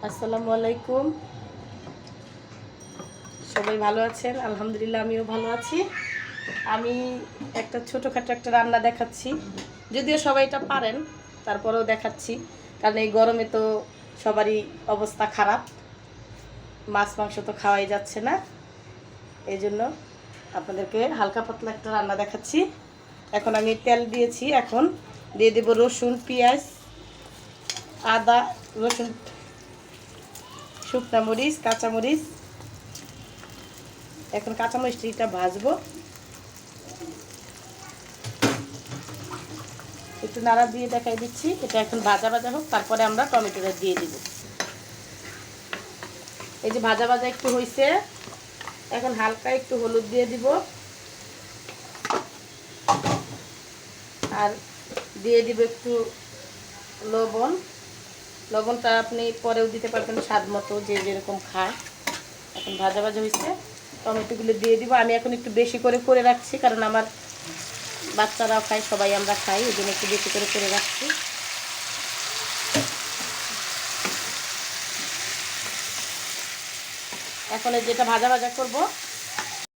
আসসালামু আলাইকুম। সবাই ভালো আছেন? আলহামদুলিল্লাহ আমিও ভালো আছি। আমি একটা ছোটোখাটো একটা রান্না দেখাচ্ছি, যদিও সবাই এটা পারেন, তারপরেও দেখাচ্ছি। কারণ এই গরমে তো সবারই অবস্থা খারাপ, মাছ মাংস তো খাওয়াই যাচ্ছে না। এই জন্য আপনাদেরকে হালকা পাতলা একটা রান্না দেখাচ্ছি। এখন আমি তেল দিয়েছি, এখন দিয়ে দেব রসুন, পেঁয়াজ, আদা, রসুন, শুকনা মরিচ, কাঁচামরিচ। এখন কাঁচামরিচটা ভাজবো, একটু নাড়া দিয়ে দেখাই দিচ্ছি। এটা এখন ভাজা ভাজা হোক, তারপরে আমরা টমেটোটা দিয়ে দিব। এই যে ভাজা ভাজা একটু হয়েছে, এখন হালকা একটু হলুদ দিয়ে দিব, আর দিয়ে দিব একটু লবণ। লবণটা আপনি পরেও দিতে পারবেন স্বাদ মতো, যে যেরকম খায়। এখন ভাজা ভাজা হয়েছে, টমেটোগুলো দিয়ে দিব। আমি এখন একটু বেশি করে করে রাখছি, কারণ আমার বাচ্চারাও খায়, সবাই আমরা খাই, এই জন্য একটু বেশি করে করে রাখছি। এখন যেটা ভাজা ভাজা করব,